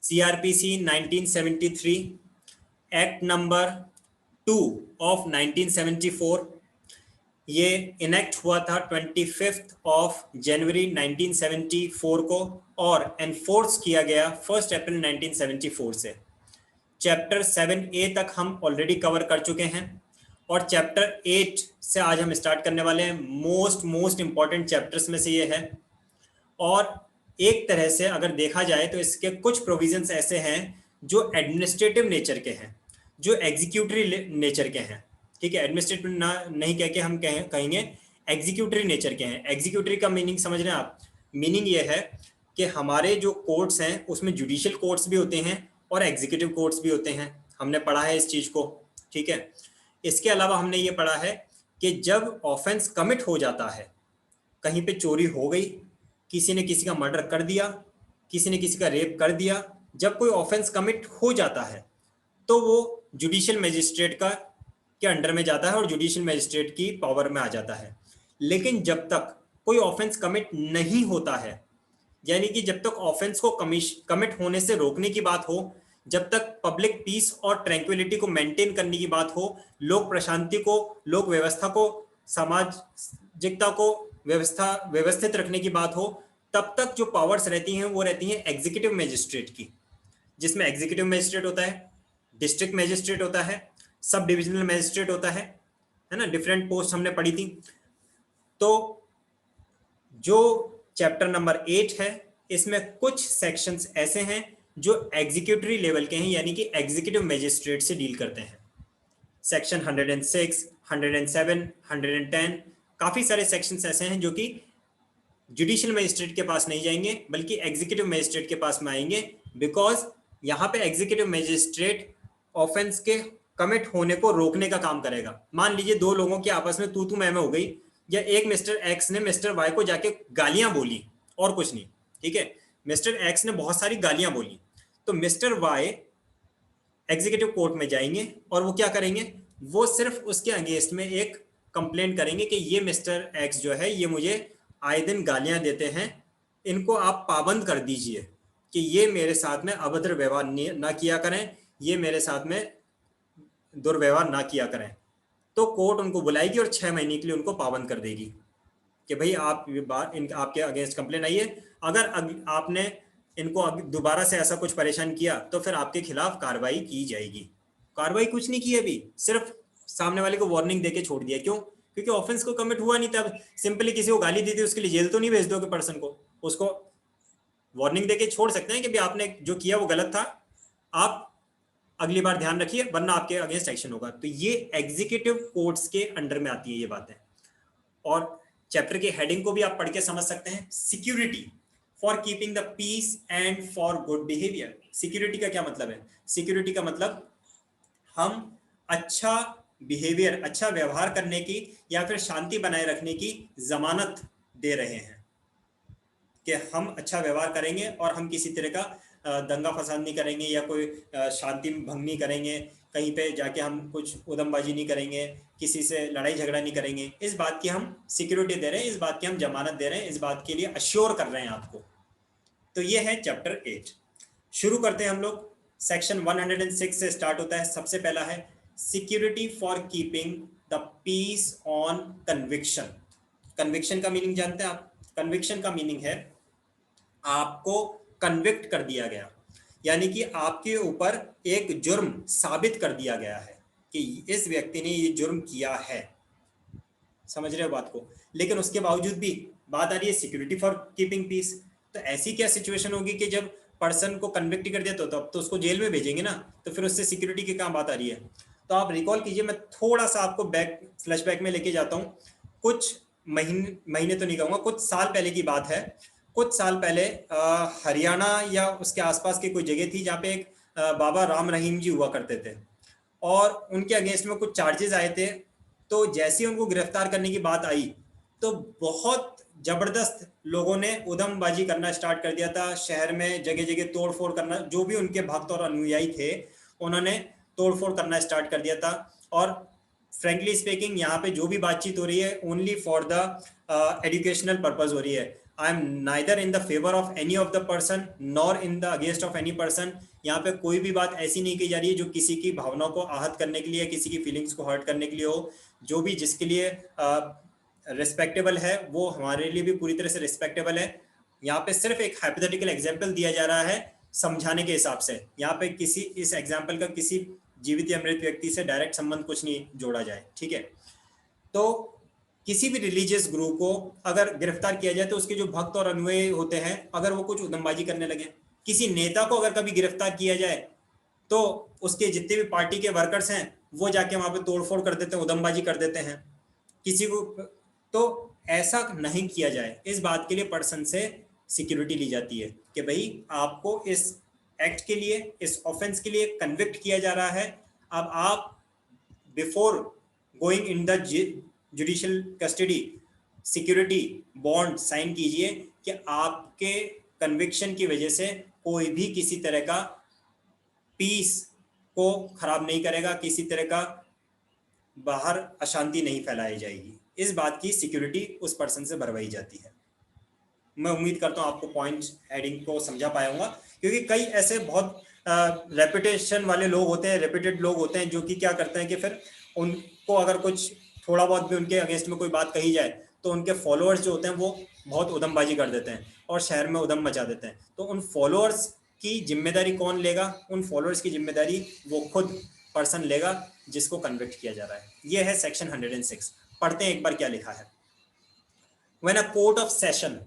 CRPC 1973, act number 2 of 1974, ये enact हुआ था 25 जनवरी 1974 को और एनफोर्स किया गया 1 अप्रैल 1974 से। चैप्टर 7A तक हम ऑलरेडी कवर कर चुके हैं और चैप्टर 8 से आज हम स्टार्ट करने वाले हैं। मोस्ट इंपॉर्टेंट चैप्टर्स में से ये है और एक तरह से अगर देखा जाए तो इसके कुछ प्रोविजंस ऐसे हैं जो एडमिनिस्ट्रेटिव नेचर के हैं, जो एग्जीक्यूटरी नेचर के हैं। ठीक है, एडमिनिस्ट्रेटिव ना नहीं कह के हम कहेंगे एग्जीक्यूटरी नेचर के हैं। एग्जीक्यूटरी का मीनिंग समझ रहे हैं आप? मीनिंग ये है कि हमारे जो कोर्ट्स हैं उसमें जुडिशियल कोर्ट्स भी होते हैं और एग्जीक्यूटिव कोर्ट्स भी होते हैं। हमने पढ़ा है इस चीज को। ठीक है, इसके अलावा हमने ये पढ़ा है कि जब ऑफेंस कमिट हो जाता है, कहीं पे चोरी हो गई, किसी ने किसी का मर्डर कर दिया, किसी ने किसी का रेप कर दिया, जब कोई ऑफेंस कमिट हो जाता है तो वो जुडिशियल मजिस्ट्रेट के अंडर में जाता है और जुडिशियल मजिस्ट्रेट की पावर में आ जाता है। लेकिन जब तक कोई ऑफेंस कमिट नहीं होता है, यानी कि जब तक ऑफेंस को कमिट होने से रोकने की बात हो, जब तक पब्लिक पीस और ट्रैंक्विलिटी को मेंटेन करने की बात हो, लोक प्रशांति को, लोक व्यवस्था को, सामाजिकता को व्यवस्थित रखने की बात हो, तब तक जो पावर्स रहती हैं वो रहती हैं एग्जीक्यूटिव मजिस्ट्रेट की, जिसमें एग्जीक्यूटिव मजिस्ट्रेट होता है, डिस्ट्रिक्ट मजिस्ट्रेट होता है, सब डिविजनल मजिस्ट्रेट होता है ना। डिफरेंट पोस्ट हमने पढ़ी थी। तो जो चैप्टर नंबर 8 है इसमें कुछ सेक्शंस ऐसे हैं जो एग्जीक्यूटिव लेवल के हैं, यानी कि एग्जीक्यूटिव मजिस्ट्रेट से डील करते हैं। सेक्शन 106, 107, 110, काफी सारे सेक्शंस ऐसे हैं जो कि जुडिशियल मजिस्ट्रेट के पास नहीं जाएंगे बल्कि एग्जीक्यूटिव मजिस्ट्रेट के पास में आएंगे, बिकॉज यहाँ पे एग्जीक्यूटिव मजिस्ट्रेट ऑफेंस के कमिट होने को रोकने का काम करेगा। मान लीजिए दो लोगों की आपस में तू मैं हो गई, या एक मिस्टर एक्स ने मिस्टर वाई को जाके गालियां बोली और कुछ नहीं। ठीक है, मिस्टर एक्स ने बहुत सारी गालियां बोली, तो मिस्टर वाई एग्जीक्यूटिव कोर्ट में जाएंगे और वो क्या करेंगे, वो सिर्फ उसके अगेंस्ट में एक कंप्लेंट करेंगे कि ये मिस्टर एक्स जो है ये मुझे आए दिन गालियां देते हैं, इनको आप पाबंद कर दीजिए कि ये मेरे साथ में अभद्र व्यवहार ना किया करें, ये मेरे साथ में दुर्व्यवहार ना किया करें। तो कोर्ट उनको बुलाएगी और 6 महीने के लिए उनको पाबंद कर देगी कि भाई आप आपके अगेंस्ट कंप्लेंट आई है, अगर आपने इनको दोबारा से ऐसा कुछ परेशान किया तो फिर आपके खिलाफ कार्रवाई की जाएगी। कार्रवाई कुछ नहीं की अभी, सिर्फ सामने वाले को वार्निंग देके छोड़ दिया। क्यों? क्योंकि ऑफेंस को कमिट हुआ नहीं था। सिंपली किसी को गाली दी थी, उसके लिए जेल तो नहीं भेज दोगे पर्सन को, उसको वार्निंग देके छोड़ सकते हैं कि भी आपने जो किया वो गलत था, आप अगली बार ध्यान रखिए वरना आपके अगेंस्ट एक्शन होगा। तो ये एग्जीक्यूटिव कोर्ट्स के अंडर में आती है ये बातें। और चैप्टर की हेडिंग को भी आप पढ़ के समझ सकते हैं, security for keeping the peace and for good behaviour. Security का क्या मतलब है? सिक्योरिटी का मतलब हम अच्छा बिहेवियर, अच्छा व्यवहार करने की या फिर शांति बनाए रखने की जमानत दे रहे हैं कि हम अच्छा व्यवहार करेंगे और हम किसी तरह का दंगा फसाद नहीं करेंगे या कोई शांति भंग नहीं करेंगे, कहीं पे जाके हम कुछ उदमबाजी नहीं करेंगे, किसी से लड़ाई झगड़ा नहीं करेंगे। इस बात की हम सिक्योरिटी दे रहे हैं, इस बात की हम जमानत दे रहे हैं, इस बात के लिए अश्योर कर रहे हैं आपको। तो ये है चैप्टर 8। शुरू करते हैं हम लोग। सेक्शन 106 से स्टार्ट होता है। सबसे पहला है security for keeping the peace on conviction. Conviction का मीनिंग जानते हैं आप? कन्विक्शन का मीनिंग है आपको कन्विक्ट कर दिया गया, यानी कि आपके ऊपर एक जुर्म साबित कर दिया गया है कि इस व्यक्ति ने ये जुर्म किया है। समझ रहे हो बात को? लेकिन उसके बावजूद भी बात आ रही है सिक्योरिटी फॉर कीपिंग पीस। तो ऐसी क्या सिचुएशन होगी कि जब पर्सन को कन्विक्ट कर दिया तो अब तो उसको जेल में भेजेंगे ना, तो फिर उससे सिक्योरिटी की क्या बात आ रही है? तो आप रिकॉल कीजिए, मैं थोड़ा सा आपको फ्लैशबैक में लेके जाता हूँ। कुछ महीने तो नहीं कहूँगा, कुछ साल पहले की बात है। कुछ साल पहले हरियाणा या उसके आसपास की कोई जगह थी जहाँ पे एक बाबा राम रहीम जी हुआ करते थे और उनके अगेंस्ट में कुछ चार्जेस आए थे। तो जैसे ही उनको गिरफ्तार करने की बात आई तो बहुत जबरदस्त लोगों ने उधमबाजी करना स्टार्ट कर दिया था। शहर में जगह जगह तोड़फोड़ करना, जो भी उनके भक्त और अनुयायी थे उन्होंने तोड़फोड़ करना स्टार्ट कर दिया था। और फ्रेंकली स्पीकिंग यहाँ पे जो भी बातचीत हो रही है only for the educational purpose हो रही है। I am neither in the favour of any of the person nor in the against of any person. यहाँ पे कोई भी बात ऐसी नहीं की जा रही है जो किसी की भावनाओं को आहत करने के लिए, किसी की फीलिंग्स को हर्ट करने के लिए हो। जो भी जिसके लिए रिस्पेक्टेबल है वो हमारे लिए भी पूरी तरह से रिस्पेक्टेबल है। यहाँ पे सिर्फ एक हाइपोथेटिकल एग्जाम्पल दिया जा रहा है समझाने के हिसाब से। यहाँ पे किसी इस एग्जाम्पल का किसी जीवित या मृत व्यक्ति से डायरेक्ट संबंध कुछ नहीं जोड़ा जाए, ठीक है। तो किसी भी रिलीजियस ग्रुप को अगर गिरफ्तार किया जाए तो उसके जो भक्त और अनुयायी होते हैं अगर वो कुछ उद्यमबाजी करने लगे, किसी नेता को अगर कभी गिरफ्तार किया जाए तो उसके जितने भी पार्टी के वर्कर्स हैं वो जाके वहां पे तोड़फोड़ कर देते हैं, उद्यमबाजी कर देते हैं किसी को। तो ऐसा नहीं किया जाए, इस बात के लिए पर्सन से सिक्योरिटी ली जाती है कि भाई आपको इस एक्ट के लिए, इस ऑफेंस के लिए कन्विक्ट किया जा रहा है। अब आप before going in the judicial custody security bond sign कीजिए कि आपके कन्विक्शन की वजह से कोई भी किसी तरह का पीस को खराब नहीं करेगा, किसी तरह का बाहर अशांति नहीं फैलाई जाएगी। इस बात की सिक्योरिटी उस पर्सन से भरवाई जाती है। मैं उम्मीद करता हूं आपको पॉइंट हेडिंग को समझा पाया होगा, क्योंकि कई ऐसे बहुत रेपुटेशन वाले लोग होते हैं, रेपुटेड लोग होते हैं जो कि क्या करते हैं कि फिर उनको अगर कुछ थोड़ा बहुत भी उनके अगेंस्ट में कोई बात कही जाए तो उनके फॉलोअर्स जो होते हैं वो बहुत उधमबाजी कर देते हैं और शहर में उधम मचा देते हैं। तो उन फॉलोअर्स की जिम्मेदारी कौन लेगा? उन फॉलोअर्स की जिम्मेदारी वो खुद पर्सन लेगा जिसको कन्विक्ट किया जा रहा है। ये है सेक्शन 106। पढ़ते हैं एक बार क्या लिखा है। When a court of session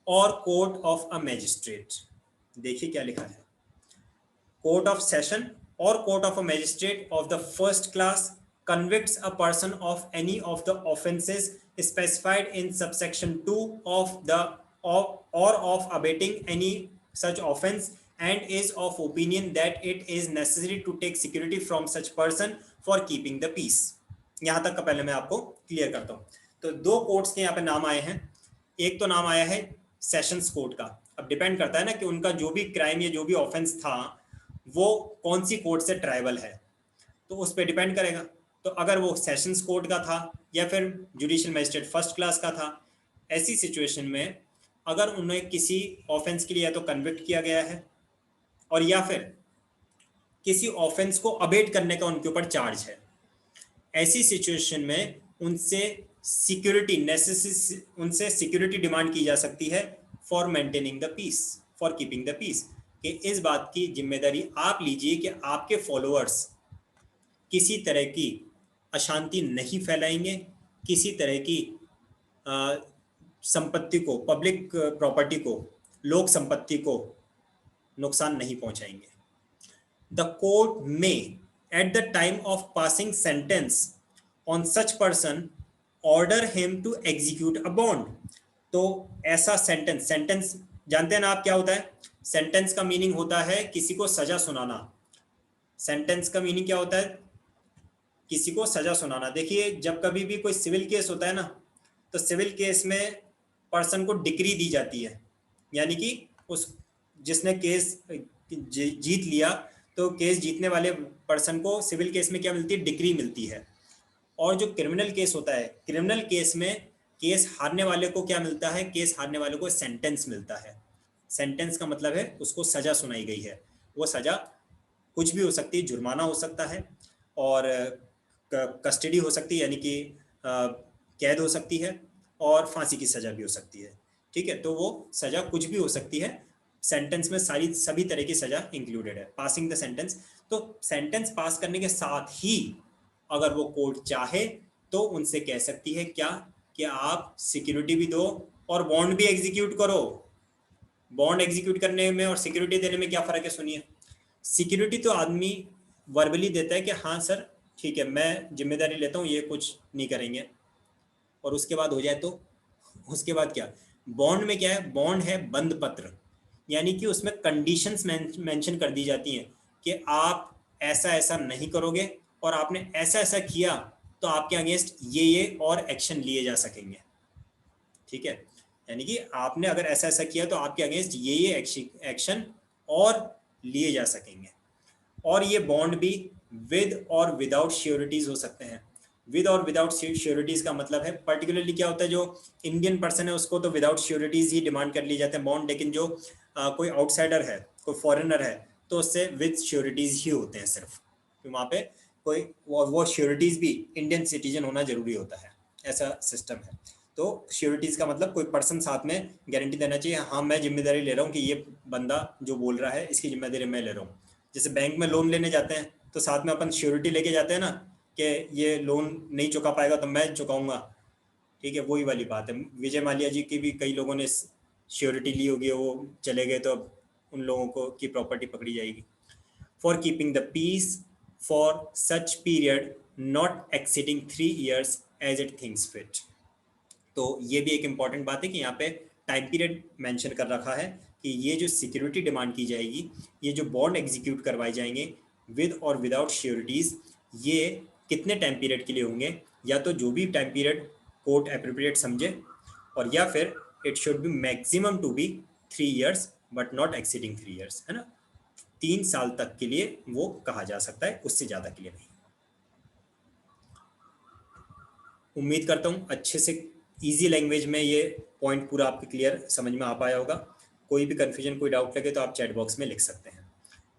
और कोर्ट ऑफ अ मैजिस्ट्रेट, देखिए क्या लिखा है। Court of session or court of a magistrate of the first class convicts a person of any of the offences specified in subsection 2 of the or of abating any such offense and is of opinion that it is necessary to take security from such person for keeping the peace। यहां तक का पहले मैं आपको clear करता हूं। तो दो कोर्ट्स के यहाँ पे नाम आए हैं। एक तो नाम आया है सेशंस कोर्ट का। अब डिपेंड करता है ना कि उनका जो भी क्राइम या जो भी ऑफेंस था वो कौन सी कोर्ट से ट्राइबल है, तो उस पर डिपेंड करेगा। तो अगर वो सेशंस कोर्ट का था या फिर जुडिशियल मजिस्ट्रेट फर्स्ट क्लास का था, ऐसी सिचुएशन में अगर उन्हें किसी ऑफेंस के लिए या तो कन्विक्ट किया गया है और या फिर किसी ऑफेंस को अबेट करने का उनके ऊपर चार्ज है, ऐसी सिचुएशन में उनसे सिक्योरिटी डिमांड की जा सकती है for maintaining the peace, for keeping the peace, कि इस बात की जिम्मेदारी आप लीजिए कि आपके फॉलोअर्स किसी तरह की अशांति नहीं फैलाएंगे, किसी तरह की संपत्ति को, पब्लिक प्रॉपर्टी को, लोक संपत्ति को नुकसान नहीं पहुंचाएंगे। The court may at the time of passing sentence on such person order him to execute a bond. तो ऐसा सेंटेंस जानते हैं ना आप क्या होता है? सेंटेंस का मीनिंग होता है किसी को सजा सुनाना। सेंटेंस का मीनिंग क्या होता है? किसी को सजा सुनाना। देखिए जब कभी भी कोई सिविल केस होता है ना, तो सिविल केस में पर्सन को डिक्री दी जाती है, यानी कि उस जिसने केस जीत लिया तो केस जीतने वाले पर्सन को सिविल केस में क्या मिलती है? डिक्री मिलती है। और जो क्रिमिनल केस होता है, क्रिमिनल केस में केस हारने वाले को क्या मिलता है? केस हारने वाले को सेंटेंस मिलता है। सेंटेंस का मतलब है उसको सजा सुनाई गई है। वो सजा कुछ भी हो सकती है, जुर्माना हो सकता है और कस्टडी हो सकती है, यानी कि कैद हो सकती है, और फांसी की सजा भी हो सकती है। ठीक है, तो वो सजा कुछ भी हो सकती है। सेंटेंस में सभी तरह की सजा इंक्लूडेड है। पासिंग द सेंटेंस, तो सेंटेंस पास करने के साथ ही अगर वो कोर्ट चाहे तो उनसे कह सकती है क्या कि आप सिक्योरिटी भी दो और बॉन्ड भी एग्जीक्यूट करो। बॉन्ड एग्जीक्यूट करने में और सिक्योरिटी देने में क्या फर्क है? सुनिए, सिक्योरिटी तो आदमी वर्बली देता है कि हाँ सर ठीक है मैं जिम्मेदारी लेता हूँ, ये कुछ नहीं करेंगे, और उसके बाद हो जाए तो उसके बाद क्या? बॉन्ड में क्या है? बॉन्ड है बंद पत्र, यानी कि उसमें कंडीशंस मेंशन कर दी जाती हैं कि आप ऐसा ऐसा नहीं करोगे और आपने ऐसा ऐसा किया तो आपके अगेंस्ट ये और एक्शन लिए जा सकेंगे। ठीक है, यानी कि आपने अगर ऐसा ऐसा किया तो आपके अगेंस्ट ये एक्शन और लिए जा सकेंगे। और ये बॉन्ड भी विद और विदाउट श्योरिटीज हो सकते हैं। विद और विदाउट श्योरिटीज का मतलब है पर्टिकुलरली क्या होता है, जो इंडियन पर्सन है उसको तो विदाउट श्योरिटीज ही डिमांड कर ली जाते हैं बॉन्ड, लेकिन जो कोई आउटसाइडर है, कोई फॉरेनर है, तो उससे विद श्योरिटीज ही होते हैं सिर्फ, तो वहाँ पे कोई वो श्योरिटीज भी इंडियन सिटीजन होना जरूरी होता है, ऐसा सिस्टम है। तो श्योरिटीज का मतलब कोई पर्सन साथ में गारंटी देना चाहिए, हाँ मैं जिम्मेदारी ले रहा हूँ कि ये बंदा जो बोल रहा है इसकी जिम्मेदारी मैं ले रहा हूँ। जैसे बैंक में लोन लेने जाते हैं तो साथ में अपन श्योरिटी लेके जाते हैं ना कि ये लोन नहीं चुका पाएगा तो मैं चुकाऊंगा, ठीक है, वही वाली बात है। विजय माल्या जी की भी कई लोगों ने श्योरिटी ली होगी, वो चले गए तो अब उन लोगों को की प्रॉपर्टी पकड़ी जाएगी। For keeping the peace for such period not exceeding 3 years as it things fit. तो ये भी एक इंपॉर्टेंट बात है कि यहाँ पे टाइम पीरियड मेंशन कर रखा है कि ये जो सिक्योरिटी डिमांड की जाएगी, ये जो बॉन्ड एग्जीक्यूट करवाए जाएंगे विद और विदाउट श्योरिटीज, ये कितने टाइम पीरियड के लिए होंगे, या तो जो भी टाइम पीरियड कोर्ट एप्रोप्रिएट समझे, और या फिर it should be maximum to be 3 years but not exceeding 3 years, है ना, 3 साल तक के लिए वो कहा जा सकता है, उससे ज्यादा के लिए नहीं। उम्मीद करता हूँ अच्छे से इजी लैंग्वेज में ये पॉइंट पूरा आपके क्लियर समझ में आ पाया होगा। कोई भी कन्फ्यूजन, कोई डाउट लगे तो आप चैट बॉक्स में लिख सकते हैं।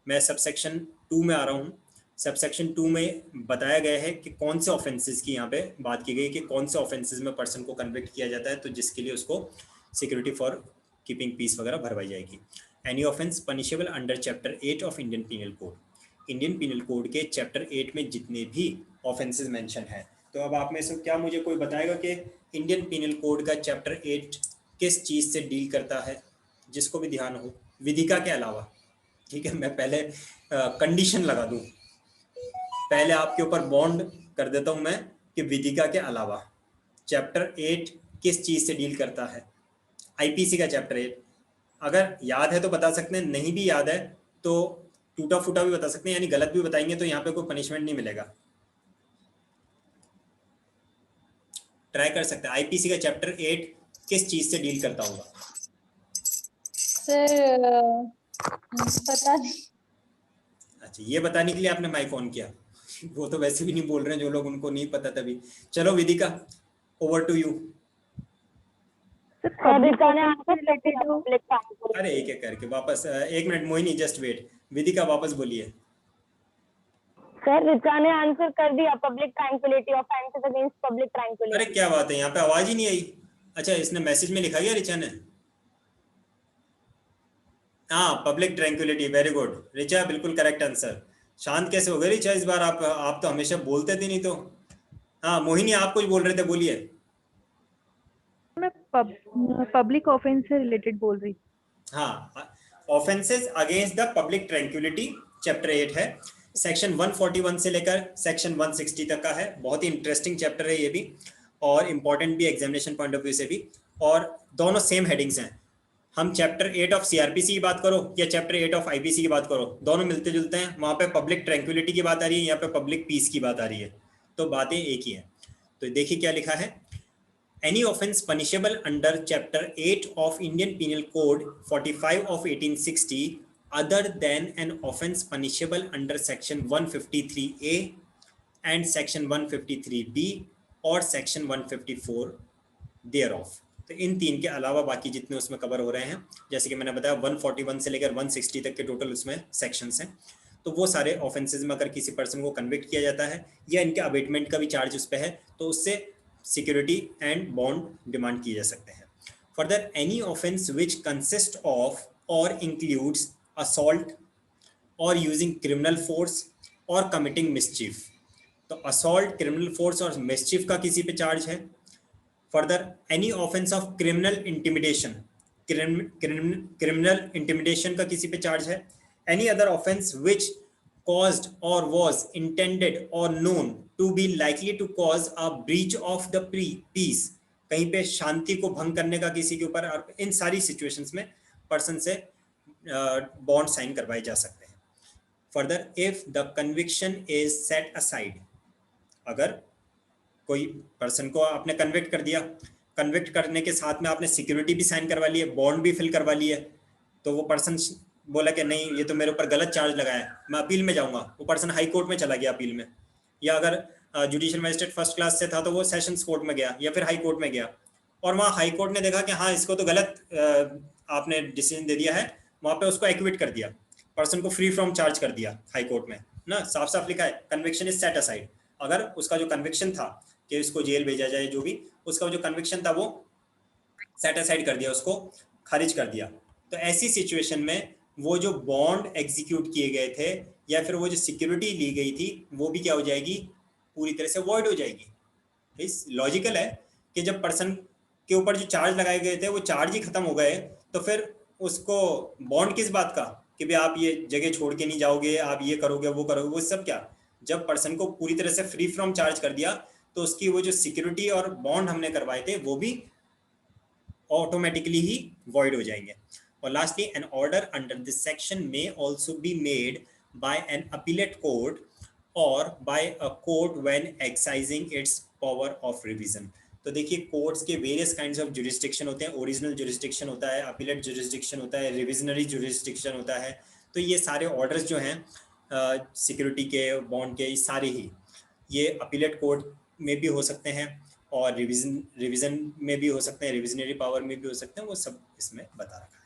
मैं सबसेक्शन 2 में आ रहा हूँ। सबसेक्शन 2 में बताया गया है कि कौन से ऑफेंसेस की यहाँ पे बात की गई कि कौन से ऑफेंसेस में पर्सन को कन्विक्ट किया जाता है, तो जिसके लिए उसको सिक्योरिटी फॉर कीपिंग पीस वगैरह भरवाई जाएगी। Any offence punishable under chapter 8 of Indian penal code. Indian penal code के चैप्टर 8 में जितने भी ऑफेंसेस मेंशन है, तो अब आप में से क्या मुझे कोई बताएगा कि इंडियन पीनल कोड का चैप्टर 8 किस चीज़ से डील करता है, जिसको भी ध्यान हो, विधिका के अलावा। ठीक है, मैं पहले कंडीशन लगा दूं, पहले आपके ऊपर बॉन्ड कर देता हूं मैं कि विधिका के अलावा चैप्टर 8 किस चीज़ से डील करता है। आईपीसी का चैप्टर 8 अगर याद है तो बता सकते हैं, नहीं भी याद है तो टूटा फूटा भी बता सकते हैं, यानी गलत भी बताएंगे तो यहाँ पे कोई पनिशमेंट नहीं मिलेगा। ट्राई कर सकते हैं, आईपीसी का चैप्टर 8 किस चीज से डील करता होगा? सर पता नहीं। अच्छा, ये बताने के लिए आपने माइक ऑन किया। वो तो वैसे भी नहीं बोल रहे हैं जो लोग, उनको नहीं पता तभी। चलो विदिका, ओवर टू यू। अरे एक एक करके वापस, एक मिनट मोहिनी, जस्ट वेट। विदिका वापस बोलिए। सर रिचा ने आंसर कर दिया, public tranquillity, offences against public tranquillity. अरे क्या बात है, यहाँ पे आवाज ही नहीं आई। अच्छा, इसने मैसेज में लिखा गया रिचा ने। हाँ, public tranquillity, very good Richa, बिल्कुल करेक्ट आंसर। शांत कैसे हो गए रिचा इस बार? आप तो हमेशा बोलते थे, नहीं तो। हाँ मोहिनी, आप कुछ बोल रहे थे, बोलिए। मैं पब्लिक ऑफेंस से रिलेटेड बोल रही। हाँ, offences against the public tranquillity chapter 8 है। सेक्शन 141 से लेकर सेक्शन 160 तक का है। बहुत ही इंटरेस्टिंग चैप्टर है ये भी, और इम्पोर्टेंट भी एग्जामिनेशन पॉइंट ऑफ व्यू से भी। और दोनों सेम हेडिंग्स हैं। हम चैप्टर 8 ऑफ सीआरपीसी की बात करो या चैप्टर 8 ऑफ आईपीसी की बात करो, दोनों मिलते जुलते हैं। वहाँ पे पब्लिक ट्रैंक्विलिटी की बात आ रही है, यहाँ पे पब्लिक पीस की बात आ रही है, तो बातें एक ही है। तो देखिए क्या लिखा है। Any offence punishable under Chapter 8 of Indian Penal Code 45 of 1860 other than an offence punishable under Section 153A and Section 153B or Section 154 thereof। तो इन तीन के अलावा बाकी जितने उसमें कवर हो रहे हैं, जैसे कि मैंने बताया 141 से लेकर 160 तक के टोटल उसमें सेक्शंस हैं, तो वो सारे ऑफेंसेस में अगर किसी पर्सन को कन्विक्ट किया जाता है या इनके अबेटमेंट का भी चार्ज उस पर है, तो उससे सिक्योरिटी एंड बॉन्ड डिमांड किए जा सकते हैं। Further, any offence which consist of और इंक्लूड्स असॉल्ट और यूजिंग क्रिमिनल फोर्स और कमिटिंग मिसचीफ। तो असॉल्ट, क्रिमिनल फोर्स और मिसचीफ का किसी पे चार्ज है। Further, any offence of criminal intimidation, criminal intimidation का किसी पे चार्ज है। Any other offence which caused or was intended or known to be likely to cause a breach of the peace, कहीं पे शांति को भंग करने का किसी के ऊपर, इन सारी सिचुएशंस में पर्सन से बॉन्ड साइन करवाए जा सकते हैं। Further, if the conviction is set aside, अगर कोई पर्सन को आपने कन्विक्ट कर दिया, कन्विक्ट करने के साथ में आपने सिक्योरिटी भी साइन करवा ली है, बॉन्ड भी फिल करवा ली है, तो वो पर्सन बोला कि नहीं ये तो मेरे ऊपर गलत चार्ज लगाया है, मैं अपील में जाऊंगा, वो पर्सन हाई कोर्ट में चला गया अपील में। या अगर जुडिशियल मजिस्ट्रेट फर्स्ट क्लास से था तो वो सेशंस कोर्ट में गया या फिर हाई कोर्ट में गया, और वहाँ हाई कोर्ट ने देखा कि हाँ इसको तो गलत आपने डिसीजन दे दिया है, वहाँ पे उसको एक्विट कर दिया, पर्सन को फ्री फ्रॉम चार्ज कर दिया हाई कोर्ट में ना, साफ साफ लिखा है कन्विक्शन इज सेट असाइड। अगर उसका जो कन्विक्शन था कि इसको जेल भेजा जाए, जो भी उसका जो कन्विक्शन था वो सेट असाइड कर दिया, उसको खारिज कर दिया। तो ऐसी सिचुएशन में वो जो बॉन्ड एग्जीक्यूट किए गए थे या फिर वो जो सिक्योरिटी ली गई थी वो भी क्या हो जाएगी, पूरी तरह से वॉइड हो जाएगी। इस लॉजिकल है कि जब पर्सन के ऊपर जो चार्ज लगाए गए थे वो चार्ज ही खत्म हो गए, तो फिर उसको बॉन्ड किस बात का कि भाई आप ये जगह छोड़ के नहीं जाओगे, आप ये करोगे वो करोगे, वो सब क्या, जब पर्सन को पूरी तरह से फ्री फ्रॉम चार्ज कर दिया तो उसकी वो जो सिक्योरिटी और बॉन्ड हमने करवाए थे वो भी ऑटोमेटिकली ही वॉइड हो जाएंगे। और lastly, an order under this section may also be made by an appellate court और by a court when exercising its power of revision. तो देखिए कोर्ट्स के वेरियस काइंड्स ऑफ जुरिस्डिक्शन होते हैं, ओरिजिनल जुरिस्डिक्शन होता है, अपीलेट जुरिस्डिक्शन होता है, रिविजनरी जुरिस्डिक्शन होता है। तो ये सारे ऑर्डर्स जो हैं सिक्योरिटी के, बॉन्ड के, सारे ही ये अपीलेट कोर्ट में भी हो सकते हैं और रिवीजन में भी हो सकते हैं, रिविजनरी पावर में भी हो सकते हैं, वो सब इसमें बता रखा है।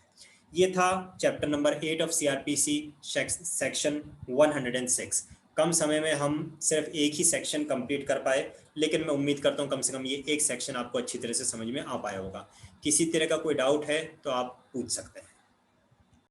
ये था chapter number 8 of CrPC section 106। कम समय में हम सिर्फ एक ही सेक्शन कंप्लीट कर पाए, लेकिन मैं उम्मीद करता हूँ कम से कम ये एक सेक्शन आपको अच्छी तरह से समझ में आ पाया होगा। किसी तरह का कोई डाउट है तो आप पूछ सकते हैं।